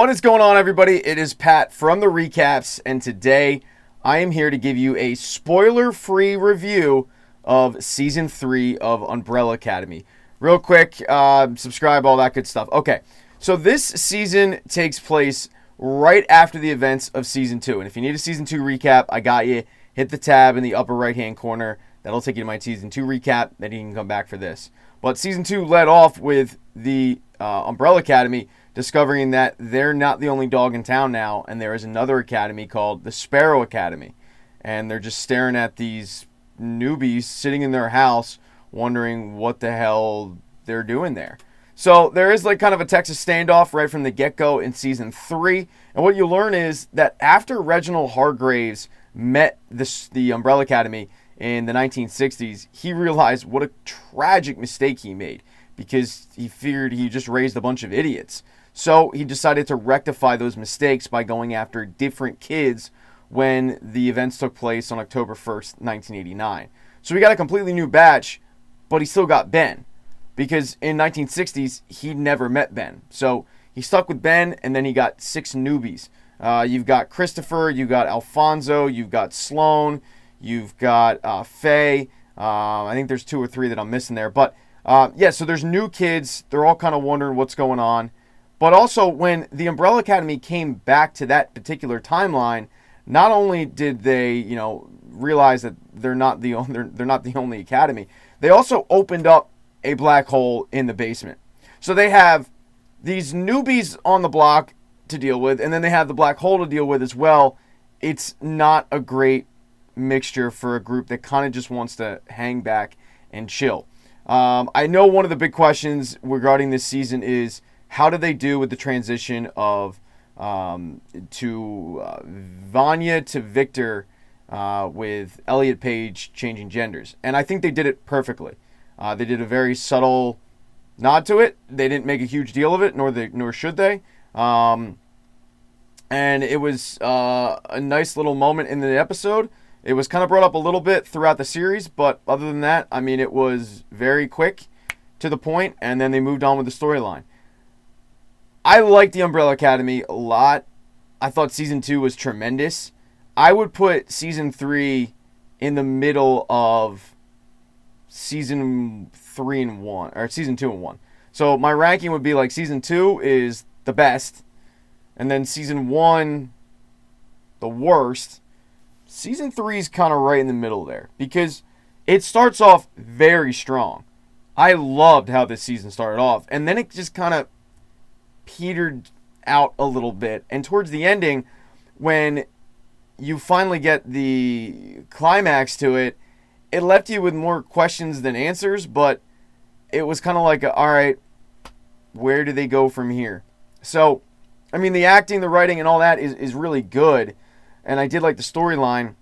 What is going on, everybody? It is Pat from the Recaps, and today I am here to give you a spoiler-free review of Season 3 of Umbrella Academy. Real quick, subscribe, all that good stuff. Okay, so this season takes place right after the events of Season 2, and if you need a Season 2 recap, I got you. Hit the tab in the upper right-hand corner. That'll take you to my Season 2 recap, then you can come back for this. But Season 2 led off with the Umbrella Academy discovering that they're not the only dog in town now, and there is another academy called the Sparrow Academy. And they're just staring at these newbies sitting in their house wondering what the hell they're doing there. So there is like kind of a Texas standoff right from the get-go in Season 3. And what you learn is that after Reginald Hargraves met the Umbrella Academy in the 1960s, he realized what a tragic mistake he made because he figured he just raised a bunch of idiots. So he decided to rectify those mistakes by going after different kids when the events took place on October 1st, 1989. So we got a completely new batch, but he still got Ben because in 1960s, he never met Ben. So he stuck with Ben, and then he got 6 newbies. You've got Christopher, you've got Alfonso, you've got Sloan, you've got Faye. I think there's 2 or 3 that I'm missing there. But yeah, so there's new kids. They're all kind of wondering what's going on. But also, when the Umbrella Academy came back to that particular timeline, not only did they, realize that they're not the only academy, they also opened up a black hole in the basement. So they have these newbies on the block to deal with, and then they have the black hole to deal with as well. It's not a great mixture for a group that kind of just wants to hang back and chill. I know one of the big questions regarding this season is, how do they do with the transition of Vanya to Victor with Elliot Page changing genders? And I think they did it perfectly. They did a very subtle nod to it. They didn't make a huge deal of it, nor should they. And it was a nice little moment in the episode. It was kind of brought up a little bit throughout the series, but other than that, I mean, it was very quick to the point, and then they moved on with the storyline. I liked the Umbrella Academy a lot. I thought Season 2 was tremendous. I would put Season 3 in the middle of Season 3 and 1, or Season 2 and 1. So my ranking would be like Season 2 is the best, and then Season 1, the worst. Season 3 is kind of right in the middle there, because it starts off very strong. I loved how this season started off, and then it just kind of petered out a little bit. And towards the ending, when you finally get the climax to it, it left you with more questions than answers, but it was kind of like, all right, where do they go from here? So, I mean, the acting, the writing, and all that is really good, and I did like the storyline.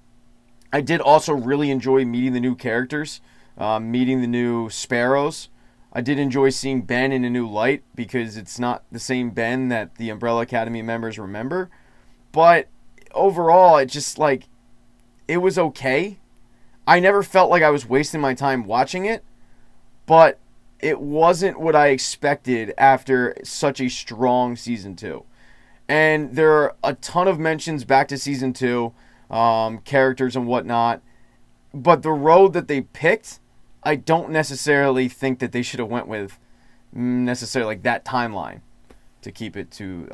I did also really enjoy meeting the new characters, meeting the new Sparrows. I did enjoy seeing Ben in a new light because it's not the same Ben that the Umbrella Academy members remember. But overall, it just it was okay. I never felt like I was wasting my time watching it, but it wasn't what I expected after such a strong Season 2. And there are a ton of mentions back to Season 2, characters and whatnot. But the road that they picked, I don't necessarily think that they should have went with necessarily that timeline to keep it to,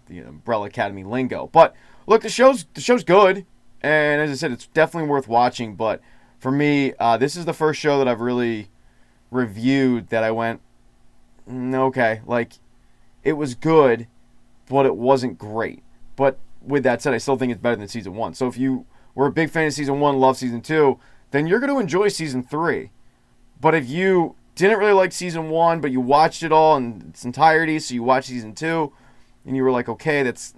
the Umbrella Academy lingo. But look, the show's good, and as I said, it's definitely worth watching. But for me, this is the first show that I've really reviewed that I went, okay, it was good, but it wasn't great. But with that said, I still think it's better than Season 1. So if you were a big fan of Season 1, love Season 2, then you're going to enjoy Season 3. But if you didn't really like Season 1, but you watched it all in its entirety, so you watched Season 2, and you were like, okay, that's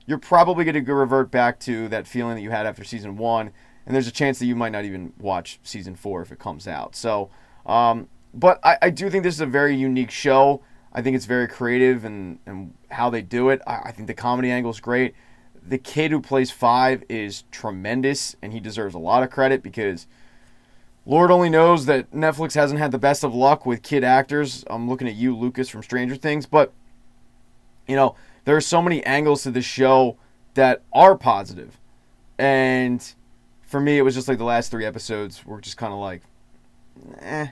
you're probably going to revert back to that feeling that you had after Season 1, and there's a chance that you might not even watch Season 4 if it comes out. So, but I do think this is a very unique show. I think it's very creative and how they do it. I think the comedy angle is great. The kid who plays 5 is tremendous, and he deserves a lot of credit because Lord only knows that Netflix hasn't had the best of luck with kid actors. I'm looking at you, Lucas, from Stranger Things, but There are so many angles to this show that are positive. And for me, it was just like the last 3 episodes were just kind of like, eh.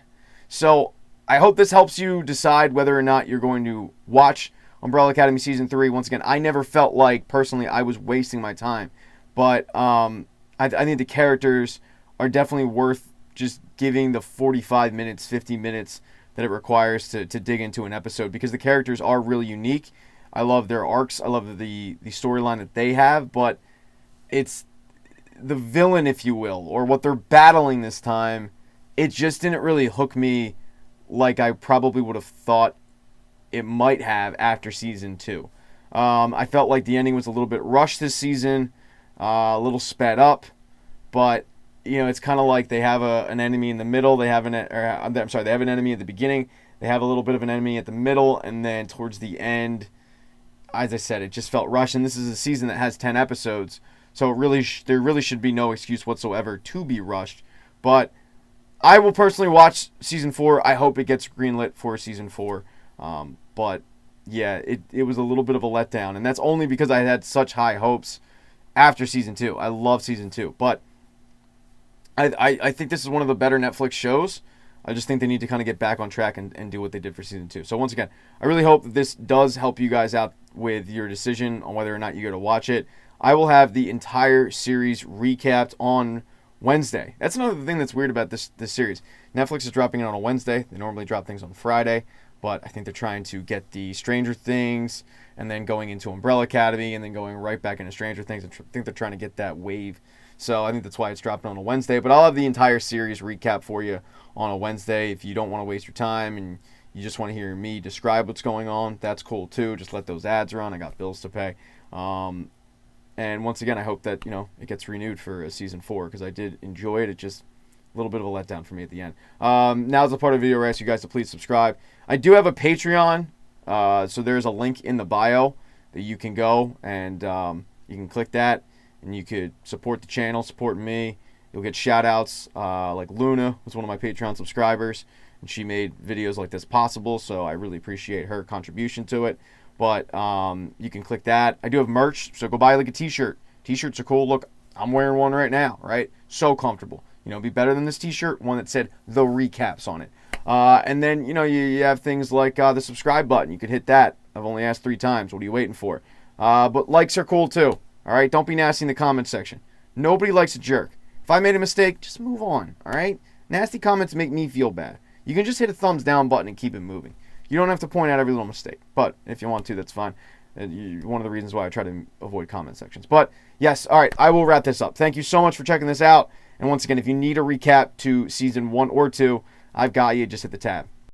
So I hope this helps you decide whether or not you're going to watch Umbrella Academy Season 3. Once again, I never felt like, personally, I was wasting my time. But I think the characters are definitely worth just giving the 45 minutes, 50 minutes that it requires to dig into an episode, because the characters are really unique. I love their arcs. I love the storyline that they have, but it's the villain, if you will, or what they're battling this time. It just didn't really hook me like I probably would have thought it might have after Season 2. I felt like the ending was a little bit rushed this season, a little sped up, but it's kind of like they have an enemy in the middle. They have they have an enemy at the beginning. They have a little bit of an enemy at the middle, and then towards the end, as I said, it just felt rushed. And this is a season that has 10 episodes, so there really should be no excuse whatsoever to be rushed. But I will personally watch Season 4. I hope it gets greenlit for Season 4. But yeah, it was a little bit of a letdown, and that's only because I had such high hopes after Season 2. I love Season 2, but I think this is one of the better Netflix shows. I just think they need to kind of get back on track and do what they did for Season 2. So once again, I really hope that this does help you guys out with your decision on whether or not you go to watch it. I will have the entire series recapped on Wednesday. That's another thing that's weird about this series. Netflix is dropping it on a Wednesday. They normally drop things on Friday, but I think they're trying to get the Stranger Things and then going into Umbrella Academy and then going right back into Stranger Things. I think they're trying to get that wave. So I think that's why it's dropping on a Wednesday. But I'll have the entire series recap for you on a Wednesday. If you don't want to waste your time and you just want to hear me describe what's going on, that's cool too. Just let those ads run. I got bills to pay. And once again, I hope that it gets renewed for a Season 4, because I did enjoy it. It just a little bit of a letdown for me at the end. Now's the part of the video where I ask you guys to please subscribe. I do have a Patreon, so there's a link in the bio that you can go and you can click that, and you could support the channel, support me. You'll get shout outs, like Luna was one of my Patreon subscribers, and she made videos like this possible, so I really appreciate her contribution to it. But you can click that. I do have merch, so go buy like a t-shirt. T-shirts are cool. Look, I'm wearing one right now, right? So comfortable. Be better than this t-shirt, one that said the recaps on it. And then, you have things like the subscribe button. You could hit that. I've only asked 3 times. What are you waiting for? But likes are cool too. All right? Don't be nasty in the comment section. Nobody likes a jerk. If I made a mistake, just move on. All right? Nasty comments make me feel bad. You can just hit a thumbs down button and keep it moving. You don't have to point out every little mistake. But if you want to, that's fine. One of the reasons why I try to avoid comment sections. But yes, all right, I will wrap this up. Thank you so much for checking this out. And once again, if you need a recap to Season 1 or 2, I've got you. Just hit the tab.